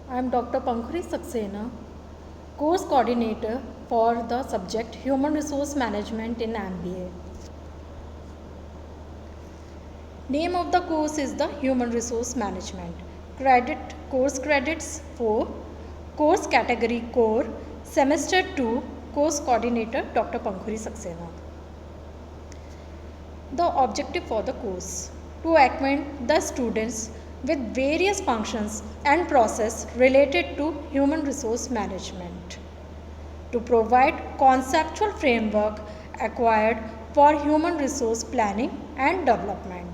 I am Dr. Pankhuri Saxena, course coordinator for the subject Human Resource Management in MBA. Name of the course is the Human Resource Management. Course credits 4, course category core, semester 2, course coordinator Dr. Pankhuri Saxena. The objective for the course: to acquaint the students with various functions and process related to human resource management, to provide conceptual framework acquired for human resource planning and development,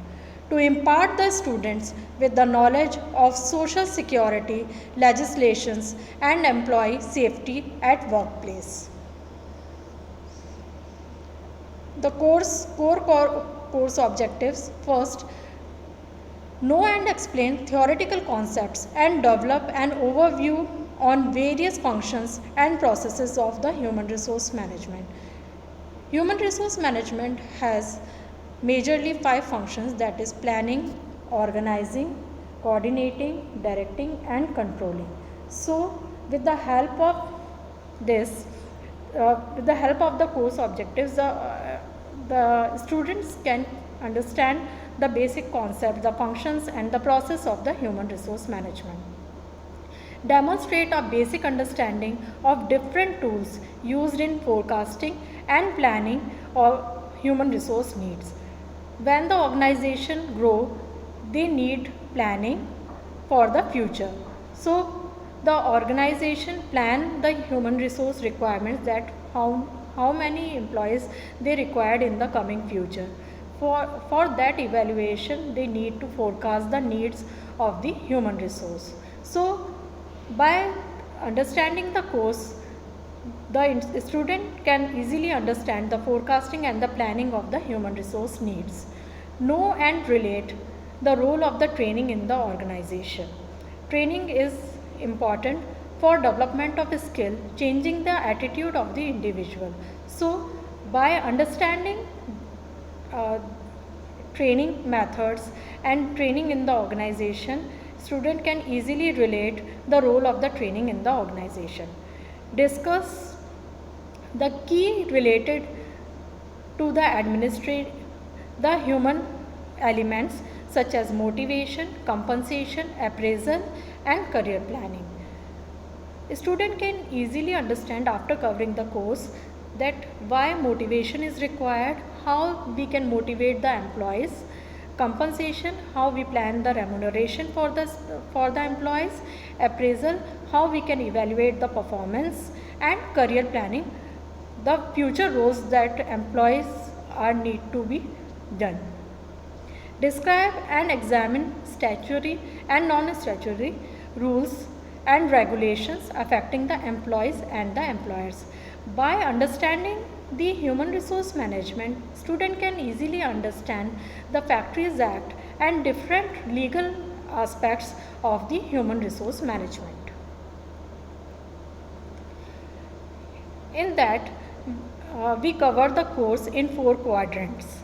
to impart the students with the knowledge of social security legislations and employee safety at workplace. The course objectives: first, know and explain theoretical concepts and develop an overview on various functions and processes of the human resource management. Human resource management has majorly 5 functions, that is planning, organizing, coordinating, directing and controlling. So with the help of this, with the help of the course objectives, the students can understand the basic concept, the functions and the process of the human resource management. Demonstrate a basic understanding of different tools used in forecasting and planning of human resource needs. When the organization grow, they need planning for the future. So the organization plan the human resource requirements, that how many employees they required in the coming future. For that evaluation, they need to forecast the needs of the human resource. So by understanding the course, the student can easily understand the forecasting and the planning of the human resource needs. Know and relate the role of the training in the organization. Training is important for development of a skill, changing the attitude of the individual. So by understanding training methods and training in the organization, student can easily relate the role of the training in the organization. Discuss the key related to the human elements such as motivation, compensation, appraisal and career planning. A student can easily understand after covering the course that why motivation is required, how we can motivate the employees, compensation, how we plan the remuneration for the employees, appraisal, how we can evaluate the performance, and career planning, the future roles that employees are need to be done. Describe and examine statutory and non-statutory rules and regulations affecting the employees and the employers. By understanding the human resource management, student can easily understand the Factories Act and different legal aspects of the human resource management. In that, we cover the course in 4 quadrants.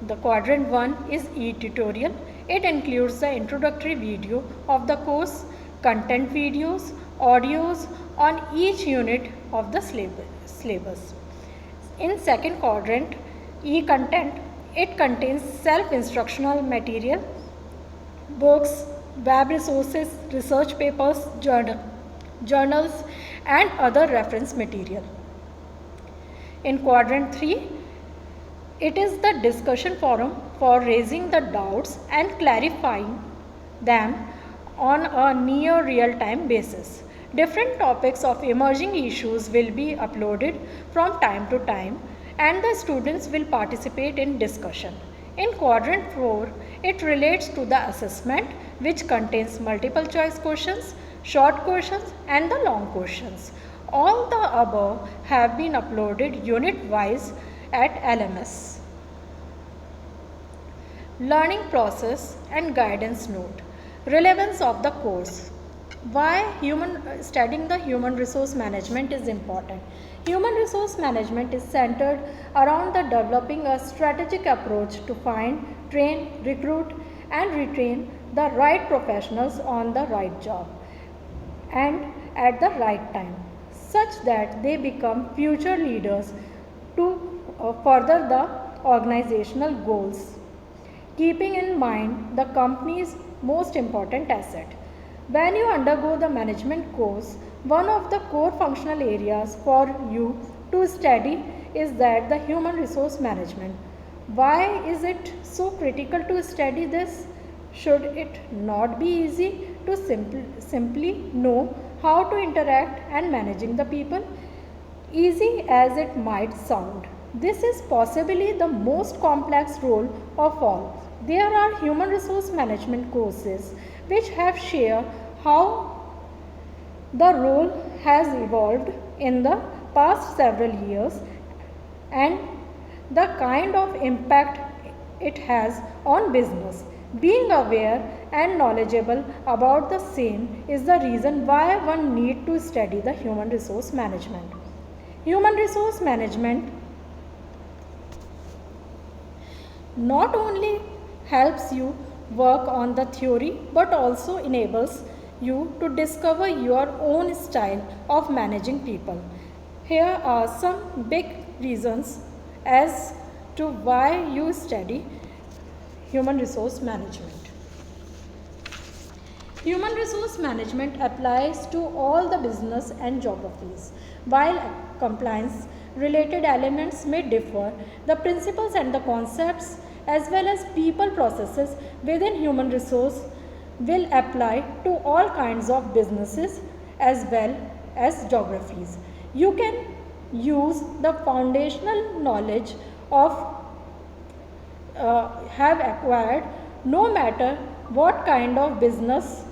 The quadrant 1 is e-tutorial. It includes the introductory video of the course, content videos, audios on each unit of the syllabus. In second quadrant, e-content, it contains self-instructional material, books, web resources, research papers, journals and other reference material. In quadrant 3, it is the discussion forum for raising the doubts and clarifying them on a near real-time basis. Different topics of emerging issues will be uploaded from time to time and the students will participate in discussion. In quadrant 4, it relates to the assessment, which contains multiple choice questions, short questions and the long questions. All the above have been uploaded unit-wise at LMS. Learning process and guidance note. Relevance of the course. Why studying the human resource management is important. Human resource management is centered around the developing a strategic approach to find, train, recruit and retain the right professionals on the right job. and at the right time, such that they become future leaders to further the organizational goals, keeping in mind the company's most important asset. When you undergo the management course, one of the core functional areas for you to study is that the human resource management. Why is it so critical to study this? Should it not be easy to simply know how to interact and managing the people? Easy as it might sound, this is possibly the most complex role of all. There are human resource management courses which have shared how the role has evolved in the past several years and the kind of impact it has on business. Being aware and knowledgeable about the same is the reason why one need to study the human resource management. Human resource management not only helps you work on the theory but also enables you to discover your own style of managing people. Here are some big reasons as to why you study human resource management. Human resource management applies to all the business and geographies. While compliance related elements may differ, the principles and the concepts as well as people processes within human resource will apply to all kinds of businesses as well as geographies. You can use the foundational knowledge of have acquired no matter what kind of business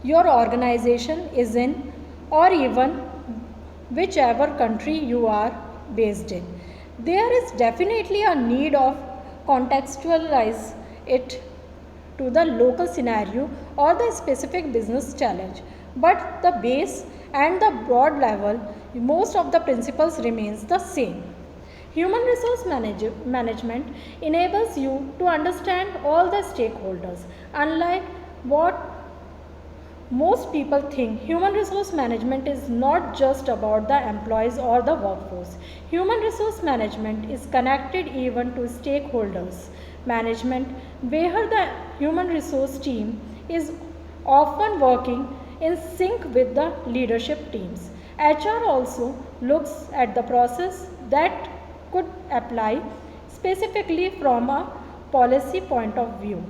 your organization is in, or even whichever country you are based in. There is definitely a need of contextualize it to the local scenario or the specific business challenge, but the base and the broad level, most of the principles remains the same. Human resource management enables you to understand all the stakeholders. Unlike what most people think, human resource management is not just about the employees or the workforce. Human resource management is connected even to stakeholders management, where the human resource team is often working in sync with the leadership teams. HR also looks at the process that could apply specifically from a policy point of view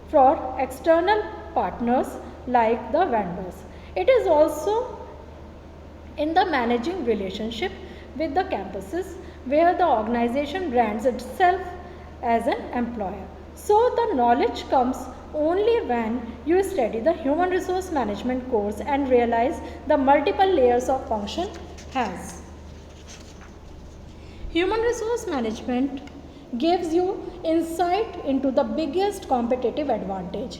for external partners like the vendors. It is also in the managing relationship with the campuses where the organization brands itself as an employer. So the knowledge comes only when you study the human resource management course and realize the multiple layers of function has. Human resource management gives you insight into the biggest competitive advantage.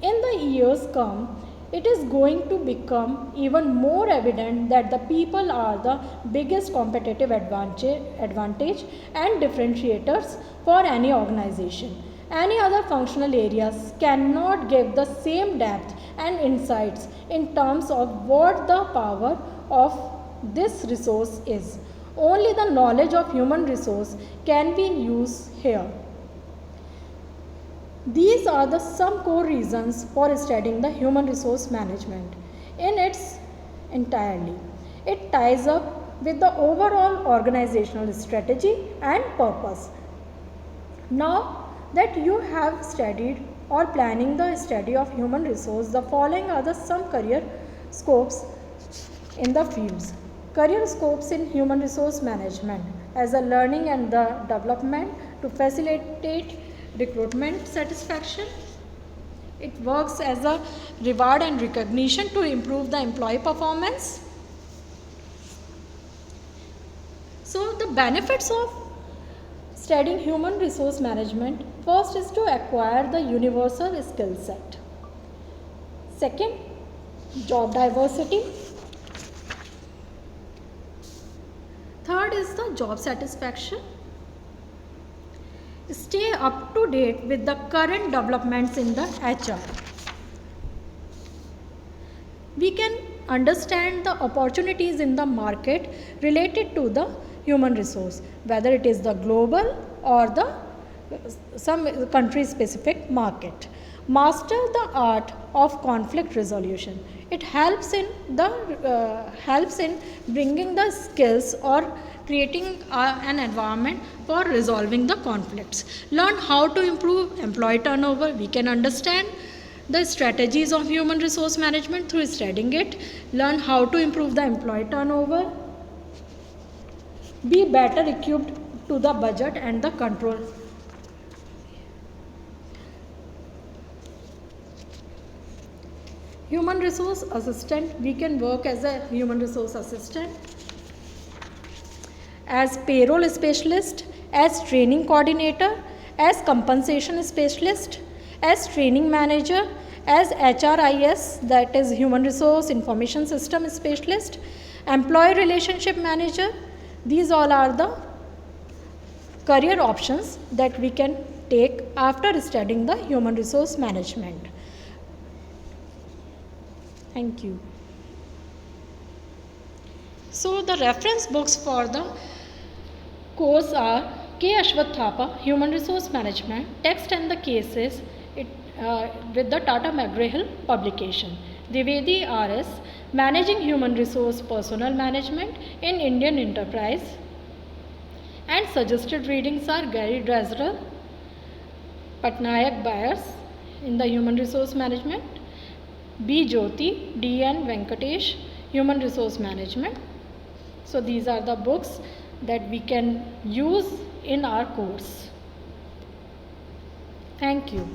In the years come, it is going to become even more evident that the people are the biggest competitive advantage and differentiators for any organization. Any other functional areas cannot give the same depth and insights in terms of what the power of this resource is. Only the knowledge of human resource can be used here. These are the some core reasons for studying the human resource management in its entirely. It ties up with the overall organizational strategy and purpose. Now that you have studied or planning the study of human resource, the following are the some career scopes in the fields. Career scopes in human resource management as a learning and the development to facilitate recruitment satisfaction. It works as a reward and recognition to improve the employee performance. So the benefits of studying human resource management, first is to acquire the universal skill set. Second, job diversity. Third is the job satisfaction. Stay up to date with the current developments in the HR. We can understand the opportunities in the market related to the human resource, whether it is the global or the some country specific market. Master the art of conflict resolution. It helps in bringing the skills or creating an environment for resolving the conflicts. Learn how to improve employee turnover. We can understand the strategies of human resource management through studying it. Learn how to improve the employee turnover. Be better equipped to the budget and the control. Human resource assistant. We can work as a human resource assistant, as payroll specialist, as training coordinator, as compensation specialist, as training manager, as HRIS, that is human resource information system specialist, employee relationship manager. These all are the career options that we can take after studying the human resource management. Thank you. So the reference books for the course are K. Ashwath Thapa, Human Resource Management, Text and the Cases, with the Tata McGraw-Hill publication. Dwivedi R.S., Managing Human Resource Personnel Management in Indian Enterprise. And suggested readings are Gary Dresser, Patnaik Byers in the Human Resource Management, B. Jyoti, D. N. Venkatesh, Human Resource Management. So these are the books that we can use in our course. Thank you.